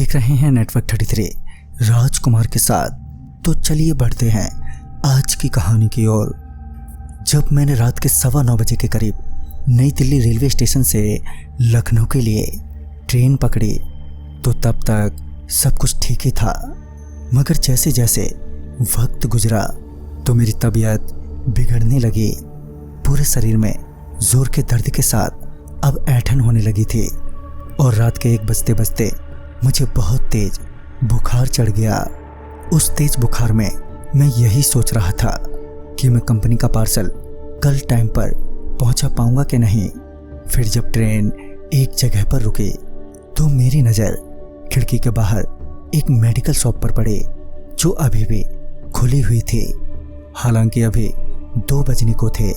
देख रहे हैं नेटवर्क 33 राजकुमार के साथ। तो चलिए बढ़ते हैं आज की कहानी की ओर। जब मैंने रात के 9:15 बजे के करीब नई दिल्ली रेलवे स्टेशन से लखनऊ के लिए ट्रेन पकड़ी तो तब तक सब कुछ ठीक ही था, मगर जैसे जैसे वक्त गुजरा तो मेरी तबीयत बिगड़ने लगी। पूरे शरीर में जोर के दर्द के साथ अब ऐंठन होने लगी थी और रात के 1 बजते बजते मुझे बहुत तेज बुखार चढ़ गया। उस तेज बुखार में मैं यही सोच रहा था कि मैं कंपनी का पार्सल कल टाइम पर पहुंचा पाऊंगा कि नहीं। फिर जब ट्रेन एक जगह पर रुकी तो मेरी नज़र खिड़की के बाहर एक मेडिकल शॉप पर पड़ी जो अभी भी खुली हुई थी। हालांकि अभी 2 बजने को थे,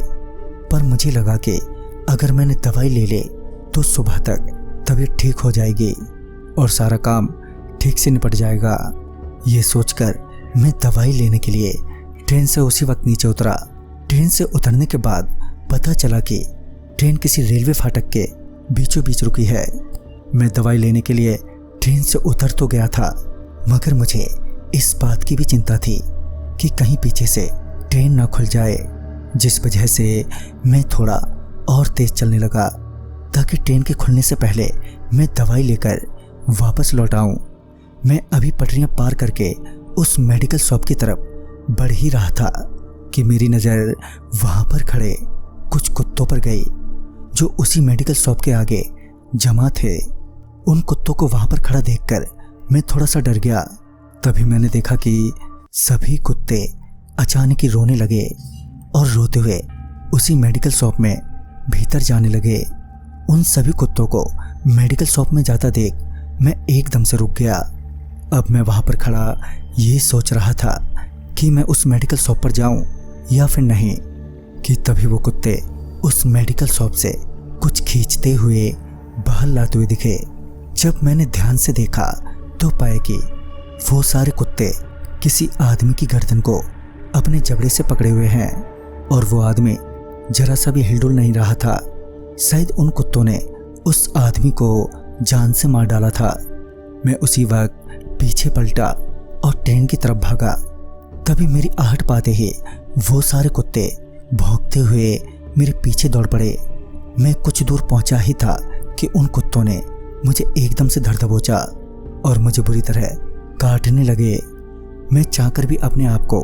पर मुझे लगा कि अगर मैंने दवाई ले ली तो सुबह तक तबीयत ठीक हो जाएगी और सारा काम ठीक से निपट जाएगा। ये सोचकर मैं दवाई लेने के लिए ट्रेन से उसी वक्त नीचे उतरा। ट्रेन से उतरने के बाद पता चला कि ट्रेन किसी रेलवे फाटक के बीचों बीच रुकी है। मैं दवाई लेने के लिए ट्रेन से उतर तो गया था, मगर मुझे इस बात की भी चिंता थी कि कहीं पीछे से ट्रेन ना खुल जाए, जिस वजह से मैं थोड़ा और तेज चलने लगा ताकि ट्रेन के खुलने से पहले मैं दवाई लेकर वापस लौट आऊं। मैं अभी पटरियां पार करके उस मेडिकल शॉप की तरफ बढ़ ही रहा था कि मेरी नज़र वहां पर खड़े कुछ कुत्तों पर गई जो उसी मेडिकल शॉप के आगे जमा थे। उन कुत्तों को वहां पर खड़ा देखकर मैं थोड़ा सा डर गया। तभी मैंने देखा कि सभी कुत्ते अचानक ही रोने लगे और रोते हुए उसी मेडिकल शॉप में भीतर जाने लगे। उन सभी कुत्तों को मेडिकल शॉप में जाता देख मैं एकदम से रुक गया। अब मैं वहां पर खड़ा ये सोच रहा था कि मैं उस मेडिकल शॉप पर जाऊं या फिर नहीं, कि तभी वो कुत्ते उस मेडिकल शॉप से कुछ खींचते हुए बाहर लाते हुए दिखे। जब मैंने ध्यान से देखा तो पाया कि वो सारे कुत्ते किसी आदमी की गर्दन को अपने जबड़े से पकड़े हुए हैं और वो आदमी जरा सा भी हिलडुल नहीं रहा था। शायद उन कुत्तों ने उस आदमी को जान से मार डाला था। मैं उसी वक्त पीछे पलटा और ट्रेन की तरफ भागा। तभी मेरी आहट पाते ही वो सारे कुत्ते भौंकते हुए मेरे पीछे दौड़ पड़े। मैं कुछ दूर पहुंचा ही था कि उन कुत्तों ने मुझे एकदम से धर दबोचा और मुझे बुरी तरह काटने लगे। मैं चाहकर भी अपने आप को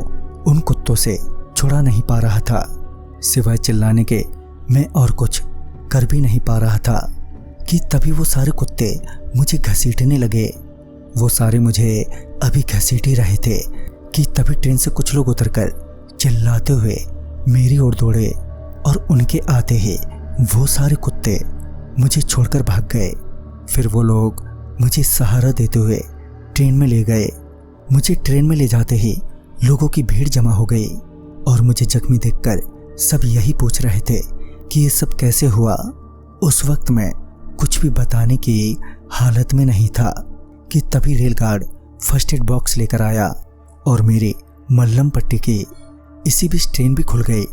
उन कुत्तों से छुड़ा नहीं पा रहा था। सिवाय चिल्लाने के मैं और कुछ कर भी नहीं पा रहा था कि तभी वो सारे कुत्ते मुझे घसीटने लगे। वो सारे मुझे अभी घसीट ही रहे थे कि तभी ट्रेन से कुछ लोग उतरकर चिल्लाते हुए मेरी ओर दौड़े और उनके आते ही वो सारे कुत्ते मुझे छोड़कर भाग गए। फिर वो लोग मुझे सहारा देते हुए ट्रेन में ले गए। मुझे ट्रेन में ले जाते ही लोगों की भीड़ जमा हो गई और मुझे जख्मी देखकर सब यही पूछ रहे थे कि ये सब कैसे हुआ। उस वक्त मैं कुछ भी बताने की हालत में नहीं था कि तभी रेलगार्ड फर्स्ट एड बॉक्स लेकर आया और मेरी मल्लम पट्टी की। इसी बीच ट्रेन भी खुल गई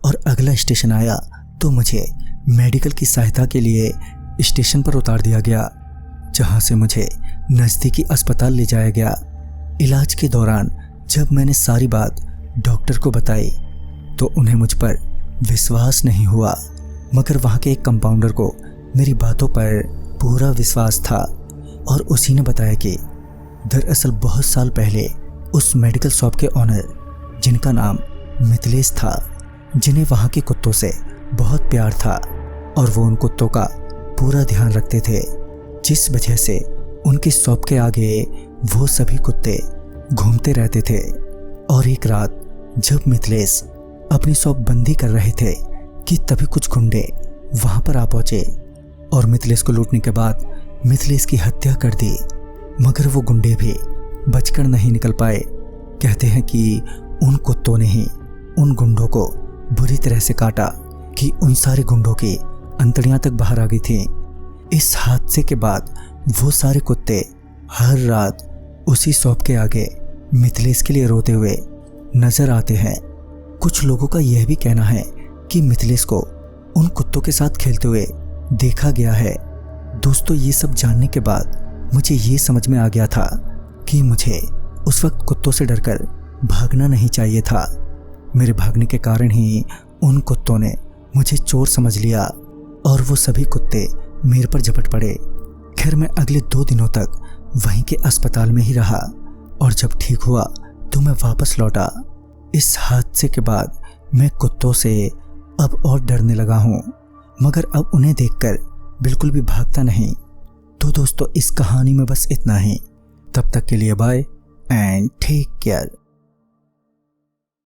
और अगला स्टेशन आया तो मुझे मेडिकल की सहायता के लिए स्टेशन पर उतार दिया गया, जहां से मुझे नज़दीकी अस्पताल ले जाया गया। इलाज के दौरान जब मैंने सारी बात डॉक्टर को बताई तो उन्हें मुझ पर विश्वास नहीं हुआ, मगर वहाँ के एक कंपाउंडर को मेरी बातों पर पूरा विश्वास था और उसी ने बताया कि दरअसल बहुत साल पहले उस मेडिकल शॉप के ऑनर, जिनका नाम मिथिलेश था, जिन्हें वहाँ के कुत्तों से बहुत प्यार था और वो उन कुत्तों का पूरा ध्यान रखते थे, जिस वजह से उनकी शॉप के आगे वो सभी कुत्ते घूमते रहते थे। और एक रात जब मिथिलेश अपनी शॉप बंदी कर रहे थे कि तभी कुछ गुंडे वहां पर आ पहुंचे और मिथिलेश को लूटने के बाद मिथिलेश की हत्या कर दी, मगर वो गुंडे भी बचकर नहीं निकल पाए। कहते हैं कि उन कुत्तों ने ही उन गुंडों को बुरी तरह से काटा कि उन सारे गुंडों की अंतड़ियां तक बाहर आ गई थी। इस हादसे के बाद वो सारे कुत्ते हर रात उसी शॉप के आगे मिथिलेश के लिए रोते हुए नजर आते हैं। कुछ लोगों का यह भी कहना है कि मिथिलेश को उन कुत्तों के साथ खेलते हुए देखा गया है। दोस्तों, ये सब जानने के बाद मुझे ये समझ में आ गया था कि मुझे उस वक्त कुत्तों से डरकर भागना नहीं चाहिए था। मेरे भागने के कारण ही उन कुत्तों ने मुझे चोर समझ लिया और वो सभी कुत्ते मेरे पर झपट पड़े। खैर मैं अगले 2 दिनों तक वहीं के अस्पताल में ही रहा और जब ठीक हुआ तो मैं वापस लौटा। इस हादसे के बाद मैं कुत्तों से अब और डरने लगा हूँ, मगर अब उन्हें देखकर बिल्कुल भी भागता नहीं। तो दोस्तों, इस कहानी में बस इतना ही। तब तक के लिए बाय एंड टेक केयर।